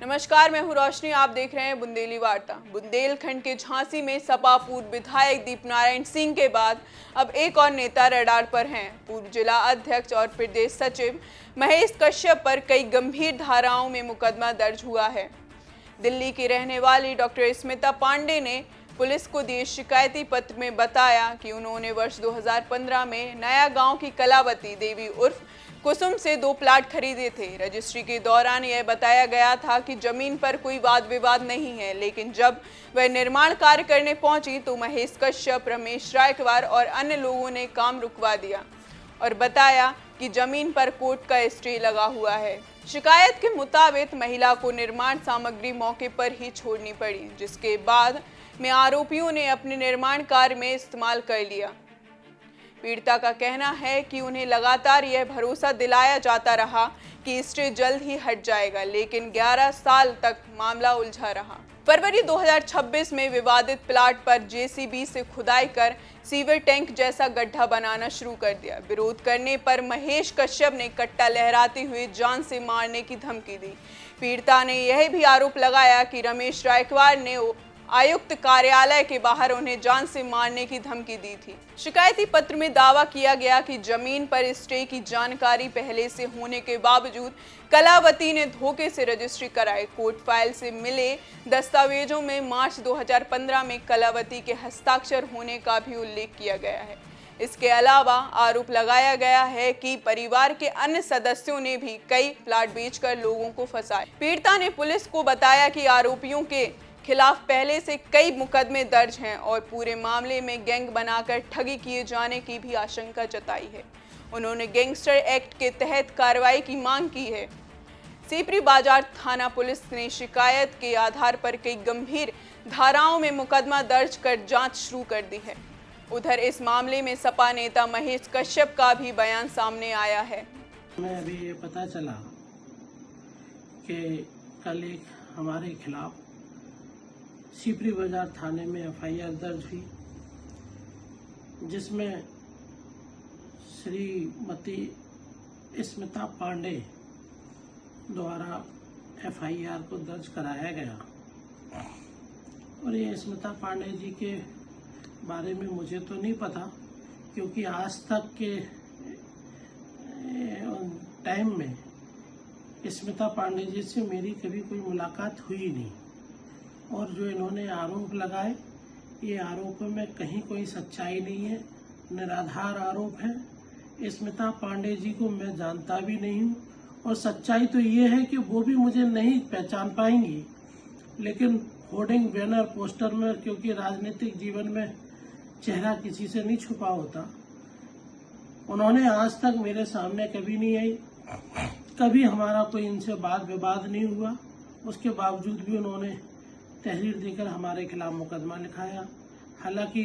नमस्कार, मैं हूं रोशनी। आप देख रहे हैं बुंदेली वार्ता। बुंदेलखंड के झांसी में सपा पूर्व विधायक दीपनारायण सिंह के बाद अब एक और नेता रडार पर हैं। पूर्व जिला अध्यक्ष और प्रदेश सचिव महेश कश्यप पर कई गंभीर धाराओं में मुकदमा दर्ज हुआ है। दिल्ली की रहने वाली डॉक्टर स्मिता पांडे ने पुलिस को दिए शिकायती पत्र में बताया कि उन्होंने वर्ष 2015 में नया गांव की कलावती देवी उर्फ कुसुम से 2 प्लाट खरीदे थे। रजिस्ट्री के दौरान यह बताया गया था कि जमीन पर कोई वाद विवाद नहीं है, लेकिन जब वह निर्माण कार्य करने पहुंची तो महेश कश्यप, रमेश रायकवार और अन्य लोगों ने काम रुकवा दिया और बताया कि जमीन पर कोर्ट का स्टे लगा हुआ है। शिकायत के मुताबिक महिला को निर्माण सामग्री मौके पर ही छोड़नी पड़ी, जिसके बाद में आरोपियों ने अपने निर्माण कार्य में इस्तेमाल कर लिया। पीड़िता का कहना है कि उन्हें लगातार यह भरोसा दिलाया जाता रहा कि स्टे जल्द ही हट जाएगा, लेकिन 11 साल तक मामला उलझा रहा। फरवरी 2026 में विवादित प्लाट पर जेसीबी से खुदाई कर सीवर टैंक जैसा गड्ढा बनाना शुरू कर दिया। विरोध करने पर महेश कश्यप ने कट्टा लहराते हुए जान से मारने की धमकी दी। पीड़िता ने यह भी आरोप लगाया कि रमेश रायकवार ने आयुक्त कार्यालय के बाहर उन्हें जान से मारने की धमकी दी थी। शिकायती पत्र में दावा किया गया कि जमीन पर स्टे की जानकारी पहले से होने के बावजूद कलावती ने धोखे से रजिस्ट्री कराई। कोर्ट फाइल से मिले दस्तावेजों में मार्च 2015 में कलावती के हस्ताक्षर होने का भी उल्लेख किया गया है। इसके अलावा आरोप लगाया गया है कि परिवार के अन्य सदस्यों ने भी कई प्लाट बेचकर लोगों को फंसाया। पीड़िता ने पुलिस को बताया कि आरोपियों के खिलाफ पहले से कई मुकदमे दर्ज हैं और पूरे मामले में गैंग बनाकर ठगी किए जाने की भी आशंका जताई है। उन्होंने गैंगस्टर एक्ट के तहत कार्रवाई की मांग की है। सीपरी बाजार थाना पुलिस ने शिकायत के आधार पर कई गंभीर धाराओं में मुकदमा दर्ज कर जांच शुरू कर दी है। उधर इस मामले में सपा नेता महेश कश्यप का भी बयान सामने आया है। मैं अभी ये पता चला कि कल एक हमारे खिलाफ सीपरी बाजार थाने में एफआईआर दर्ज हुई, जिसमें श्रीमती स्मिता पांडे द्वारा एफआईआर को दर्ज कराया गया। और ये स्मिता पांडे जी के बारे में मुझे तो नहीं पता, क्योंकि आज तक के टाइम में स्मिता पांडे जी से मेरी कभी कोई मुलाकात हुई नहीं। और जो इन्होंने आरोप लगाए, ये आरोपों में कहीं कोई सच्चाई नहीं है, निराधार आरोप है। स्मिता पांडे जी को मैं जानता भी नहीं हूँ, और सच्चाई तो ये है कि वो भी मुझे नहीं पहचान पाएंगी। लेकिन होर्डिंग, बैनर, पोस्टर में, क्योंकि राजनीतिक जीवन में चेहरा किसी से नहीं छुपा होता, उन्होंने आज तक मेरे सामने कभी नहीं आई, कभी हमारा कोई इनसे वाद विवाद नहीं हुआ। उसके बावजूद भी उन्होंने तहरीर देकर हमारे खिलाफ मुकदमा लिखाया। हालांकि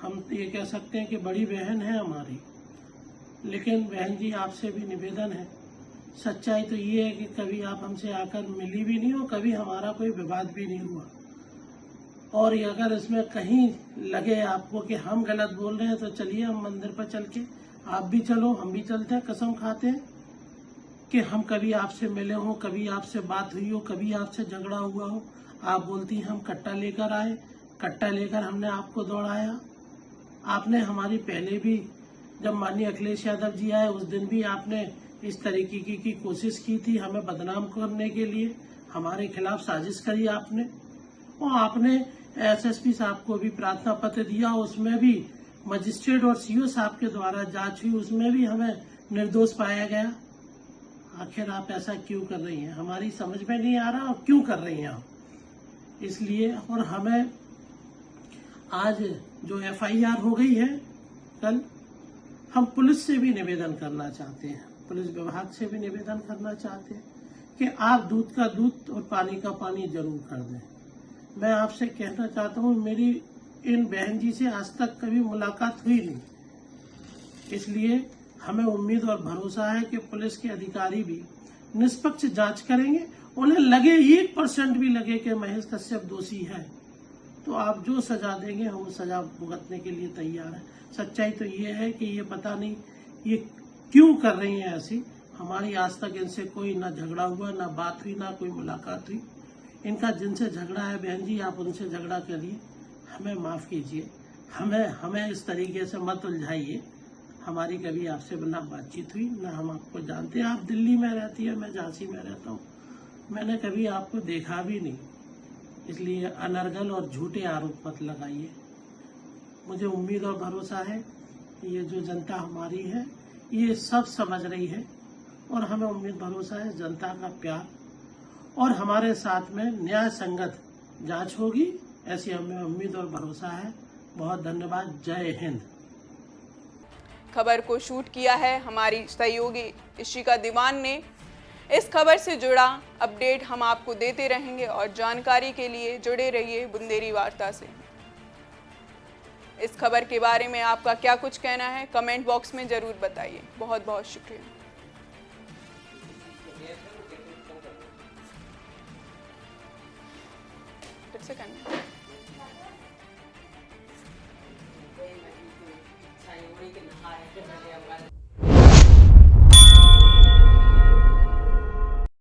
हम ये कह सकते हैं कि बड़ी बहन है हमारी, लेकिन बहन जी आपसे भी निवेदन है, सच्चाई तो ये है कि कभी आप हमसे आकर मिली भी नहीं हो, कभी हमारा कोई विवाद भी नहीं हुआ। और अगर इसमें कहीं लगे आपको कि हम गलत बोल रहे हैं तो चलिए हम मंदिर पर चल के, आप भी चलो, हम भी चलते हैं, कसम खाते हैं कि हम कभी आपसे मिले हो, कभी आपसे बात हुई हो, कभी आपसे झगड़ा हुआ हो। आप बोलती हैं हम कट्टा लेकर आए, कट्टा लेकर हमने आपको दौड़ाया। आपने हमारी पहले भी, जब माननीय अखिलेश यादव जी आए उस दिन भी आपने इस तरीके की कोशिश की थी हमें बदनाम करने के लिए, हमारे खिलाफ साजिश करी आपने। और आपने एसएसपी साहब को भी प्रार्थना पत्र दिया, उसमें भी मजिस्ट्रेट और सीओ साहब के द्वारा जांच हुई, उसमें भी हमें निर्दोष पाया गया। आखिर आप ऐसा क्यों कर रही हैं, हमारी समझ में नहीं आ रहा, और क्यों कर रही हैं आप। इसलिए, और हमें आज जो एफआईआर हो गई है कल, हम पुलिस से भी निवेदन करना चाहते हैं, पुलिस विभाग से भी निवेदन करना चाहते हैं कि आप दूध का दूध और पानी का पानी जरूर कर दें। मैं आपसे कहना चाहता हूँ, मेरी इन बहन जी से आज तक कभी मुलाकात हुई नहीं, इसलिए हमें उम्मीद और भरोसा है कि पुलिस के अधिकारी भी निष्पक्ष जांच करेंगे। उन्हें लगे 1% भी लगे कि महेश कश्यप दोषी है, तो आप जो सजा देंगे हम सजा भुगतने के लिए तैयार हैं। सच्चाई तो ये है कि ये पता नहीं ये क्यों कर रही हैं ऐसी, हमारी आज तक इनसे कोई ना झगड़ा हुआ, ना बात हुई, ना कोई मुलाकात हुई। इनका जिनसे झगड़ा है बहन जी, आप उनसे झगड़ा करिए, हमें माफ़ कीजिए, हमें इस तरीके से मत उलझाइए। हमारी कभी आपसे ना बातचीत हुई, ना हम आपको जानते। आप दिल्ली में रहती है, मैं झांसी में रहता हूँ, मैंने कभी आपको देखा भी नहीं। इसलिए अनर्गल और झूठे आरोप मत लगाइए। मुझे उम्मीद और भरोसा है कि ये जो जनता हमारी है ये सब समझ रही है, और हमें उम्मीद भरोसा है जनता का प्यार और हमारे साथ में न्याय संगत जांच होगी, ऐसी हमें उम्मीद और भरोसा है। बहुत धन्यवाद। जय हिंद। खबर को शूट किया है हमारी सहयोगी इशिका दीवान ने। इस खबर से जुड़ा अपडेट हम आपको देते रहेंगे और जानकारी के लिए जुड़े रहिए बुंदेली वार्ता से। इस खबर के बारे में आपका क्या कुछ कहना है कमेंट बॉक्स में जरूर बताइए। बहुत बहुत शुक्रिया। फिर से करना